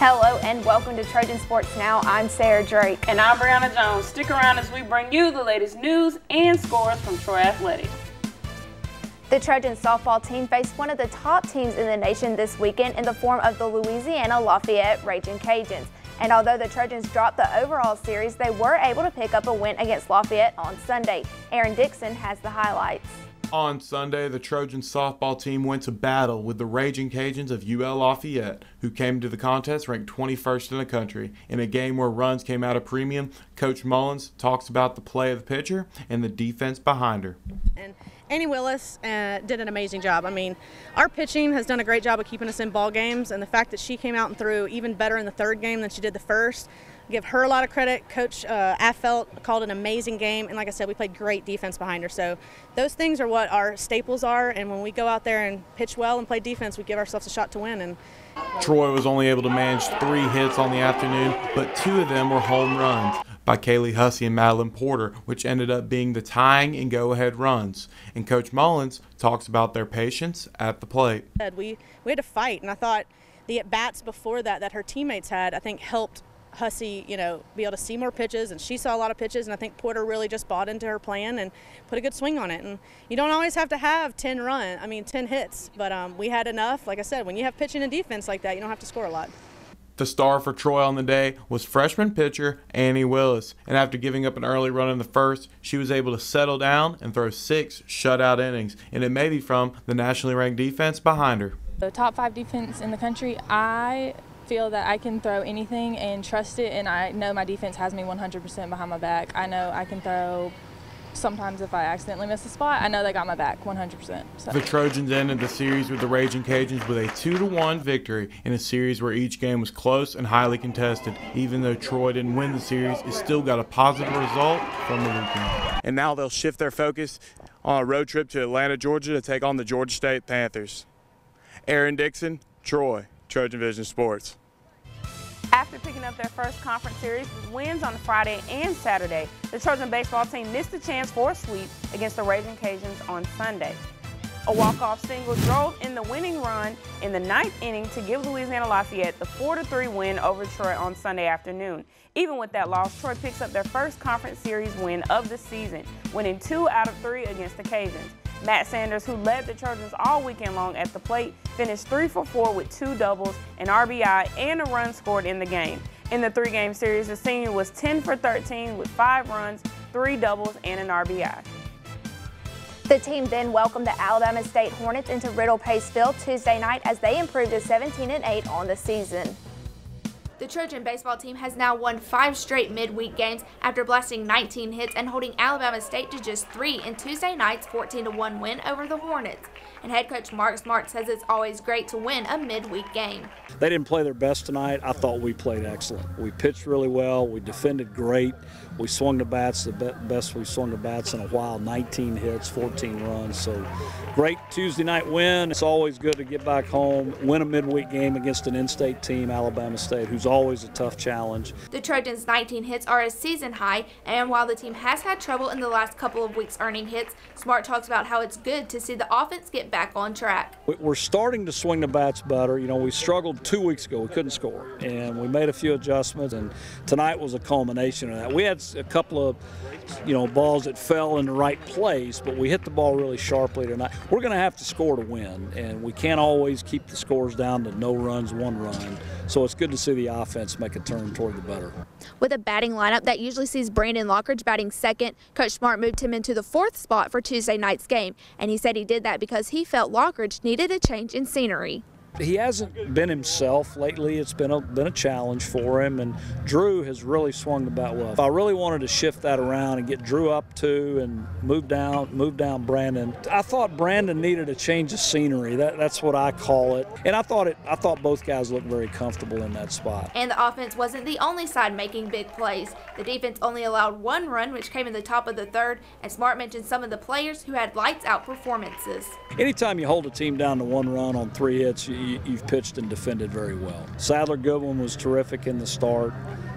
Hello and welcome to Trojan Sports Now. I'm Sarah Drake. And I'm Briana Jones. Stick around as we bring you the latest news and scores from Troy Athletics. The Trojan softball team faced one of the top teams in the nation this weekend in the form of the Louisiana Lafayette Raging Cajuns. And although the Trojans dropped the overall series, they were able to pick up a win against Lafayette on Sunday. Aaron Dixon has the highlights. On Sunday, the Trojan softball team went to battle with the Raging Cajuns of UL Lafayette, who came to the contest ranked 21st in the country. In a game where runs came out of premium, Coach Mullins talks about the play of the pitcher and the defense behind her. And Annie Willis did an amazing job. I mean, our pitching has done a great job of keeping us in ball games, and the fact that she came out and threw even better in the third game than she did the first, give her a lot of credit. Coach Affelt called an amazing game, and like I said, we played great defense behind her. So those things are what our staples are, and when we go out there and pitch well and play defense, we give ourselves a shot to win. And Troy was only able to manage 3 hits on the afternoon, but 2 of them were home runs by Kaylee Hussey and Madeline Porter, which ended up being the tying and go-ahead runs. And Coach Mullins talks about their patience at the plate. We had to fight, and I thought the at-bats before that her teammates had, I think, helped Hussey, be able to see more pitches, and she saw a lot of pitches, and I think Porter really just bought into her plan and put a good swing on it. And you don't always have to have 10 hits, but we had enough. Like I said, when you have pitching and defense like that, you don't have to score a lot. The star for Troy on the day was freshman pitcher Annie Willis, and after giving up an early run in the first, she was able to settle down and throw 6 shutout innings, and it may be from the nationally ranked defense behind her. The top 5 defense in the country, I feel that I can throw anything and trust it, and I know my defense has me 100% behind my back. I know I can throw. Sometimes if I accidentally miss a spot, I know they got my back 100%. So. The Trojans ended the series with the Raging Cajuns with a 2-1 victory in a series where each game was close and highly contested. Even though Troy didn't win the series, it still got a positive result from the weekend. And now they'll shift their focus on a road trip to Atlanta, Georgia to take on the Georgia State Panthers. Aaron Dixon, Troy, Trojan Vision Sports. After picking up their first conference series with wins on Friday and Saturday, the Trojan baseball team missed the chance for a sweep against the Raging Cajuns on Sunday. A walk-off single drove in the winning run in the 9th inning to give Louisiana Lafayette the 4-3 win over Troy on Sunday afternoon. Even with that loss, Troy picks up their first conference series win of the season, winning 2 out of 3 against the Cajuns. Matt Sanders, who led the Trojans all weekend long at the plate, finished 3 for 4 with 2 doubles, an RBI, and a run scored in the game. In the 3-game series, the senior was 10 for 13 with 5 runs, 3 doubles, and an RBI. The team then welcomed the Alabama State Hornets into Riddle Pace Field Tuesday night as they improved to 17-8 on the season. The Trojan baseball team has now won 5 straight midweek games after blasting 19 hits and holding Alabama State to just 3 in Tuesday night's 14-1 win over the Hornets. And head coach Mark Smart says it's always great to win a midweek game. They didn't play their best tonight. I thought we played excellent. We pitched really well. We defended great. We swung the bats the best we swung the bats in a while. 19 hits, 14 runs. So great Tuesday night win. It's always good to get back home, win a midweek game against an in-state team, Alabama State, who's always a tough challenge. The Trojans' 19 hits are a season high, and while the team has had trouble in the last couple of weeks earning hits, Smart talks about how it's good to see the offense get back on track. We're starting to swing the bats better. We struggled 2 weeks ago. We couldn't score, and we made a few adjustments, and tonight was a culmination of that. We had a couple of balls that fell in the right place, but we hit the ball really sharply tonight. We're going to have to score to win, and we can't always keep the scores down to no runs, 1 run. So it's good to see the offense make a turn toward the better. With a batting lineup that usually sees Brandon Lockridge batting second, Coach Smart moved him into the 4th spot for Tuesday night's game, and he said he did that because he felt Lockridge needed a change in scenery. He hasn't been himself lately. It's been a challenge for him, and Drew has really swung the bat well. If I really wanted to shift that around and get Drew up too and move down Brandon, I thought Brandon needed a change of scenery. That's what I call it. And I thought both guys looked very comfortable in that spot. And the offense wasn't the only side making big plays. The defense only allowed 1 run, which came in the top of the 3rd, and Smart mentioned some of the players who had lights out performances. Anytime you hold a team down to 1 run on 3 hits, you've pitched and defended very well. Sadler Goodwin was terrific in the start.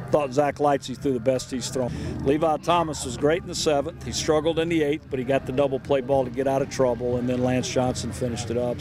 Thought Zach Lightsey threw the best he's thrown. Levi Thomas was great in the 7th. He struggled in the 8th, but he got the double play ball to get out of trouble, and then Lance Johnson finished it up.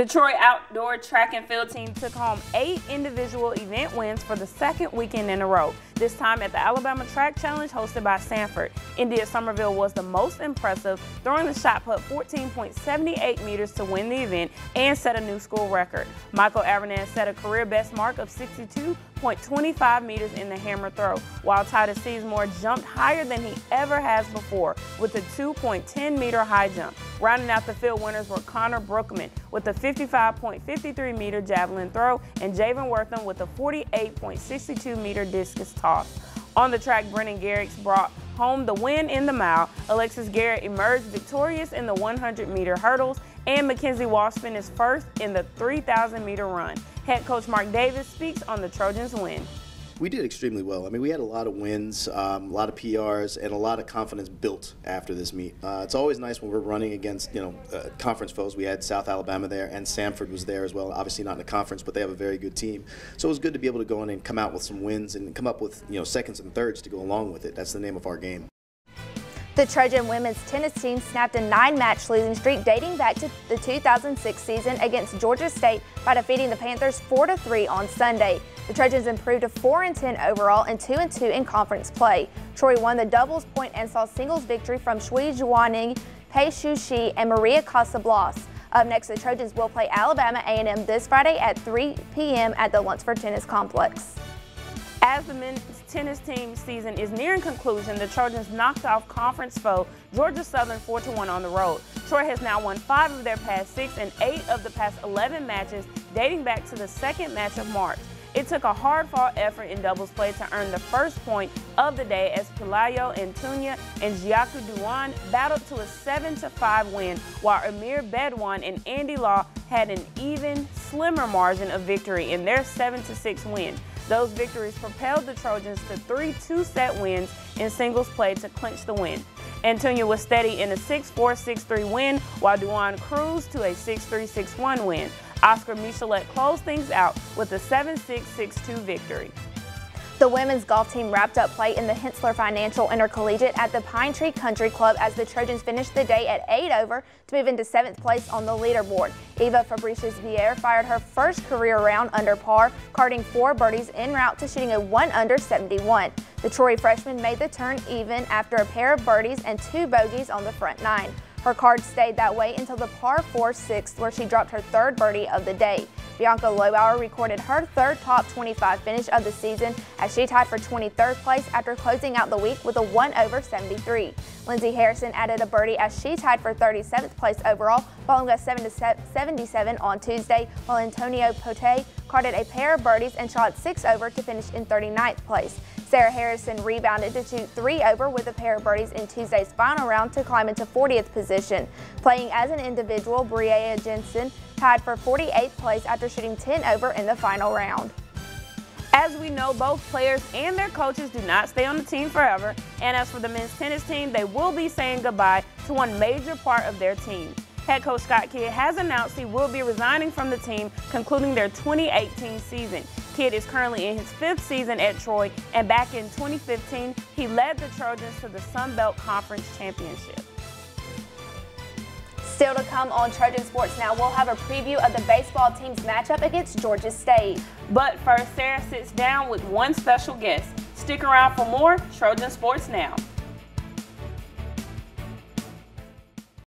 The Troy outdoor track and field team took home 8 individual event wins for the second weekend in a row, this time at the Alabama Track Challenge hosted by Sanford. India Somerville was the most impressive, throwing the shot put 14.78 meters to win the event and set a new school record. Michael Avernan set a career best mark of 62.25 meters in the hammer throw, while Titus Seasmore jumped higher than he ever has before with a 2.10 meter high jump. Rounding out the field winners were Connor Brookman with a 55.53 meter javelin throw and Javen Wortham with a 48.62 meter discus toss. On the track, Brennan Garrix brought home the win in the mile. Alexis Garrett emerged victorious in the 100-meter hurdles, and Mackenzie Walsh finished first in the 3,000-meter run. Head coach Mark Davis speaks on the Trojans' win. We did extremely well. I mean, we had a lot of wins, a lot of PRs, and a lot of confidence built after this meet. It's always nice when we're running against, conference foes. We had South Alabama there, and Sanford was there as well. Obviously not in the conference, but they have a very good team. So it was good to be able to go in and come out with some wins and come up with, seconds and thirds to go along with it. That's the name of our game. The Trojan women's tennis team snapped a 9-match losing streak dating back to the 2006 season against Georgia State by defeating the Panthers 4-3 on Sunday. The Trojans improved to 4-10 overall and 2-2 in conference play. Troy won the doubles point and saw singles victory from Shui Zhuaning, Pei Shu Shi, and Maria Casablas. Up next, the Trojans will play Alabama A&M this Friday at 3 p.m. at the Lunsford Tennis Complex. As the men's tennis team season is nearing conclusion, the Trojans knocked off conference foe Georgia Southern 4-1 on the road. Troy has now won 5 of their past 6 and 8 of the past 11 matches dating back to the second match of March. It took a hard-fought effort in doubles play to earn the first point of the day as Pelayo Antunya and Jiaku Duan battled to a 7-5 win, while Amir Bedouin and Andy Law had an even, slimmer margin of victory in their 7-6 win. Those victories propelled the Trojans to 3 two-set wins in singles play to clinch the win. Antunya was steady in a 6-4, 6-3 win, while Duan cruised to a 6-3, 6-1 win. Oscar Michelet closed things out with a 7-6, 6-2 victory. The women's golf team wrapped up play in the Hensler Financial Intercollegiate at the Pine Tree Country Club as the Trojans finished the day at 8 over to move into 7th place on the leaderboard. Eva Fabricius-Vierre fired her first career round under par, carding 4 birdies en route to shooting a 1 under 71. The Troy freshman made the turn even after a pair of birdies and 2 bogeys on the front 9. Her card stayed that way until the par 4 6th, where she dropped her 3rd birdie of the day. Bianca Lobauer recorded her 3rd top 25 finish of the season as she tied for 23rd place after closing out the week with a 1 over 73. Lindsey Harrison added a birdie as she tied for 37th place overall, following a 7-77 on Tuesday, while Antonio Pote carded a pair of birdies and shot 6 over to finish in 39th place. Sarah Harrison rebounded to shoot 3 over with a pair of birdies in Tuesday's final round to climb into 40th position. Playing as an individual, Briana Jensen tied for 48th place after shooting 10 over in the final round. As we know, both players and their coaches do not stay on the team forever, and as for the men's tennis team, they will be saying goodbye to one major part of their team. Head coach Scott Kidd has announced he will be resigning from the team, concluding their 2018 season. Kidd is currently in his 5th season at Troy, and back in 2015, he led the Trojans to the Sun Belt Conference Championship. Still to come on Trojan Sports Now, we'll have a preview of the baseball team's matchup against Georgia State. But first, Sarah sits down with one special guest. Stick around for more Trojan Sports Now.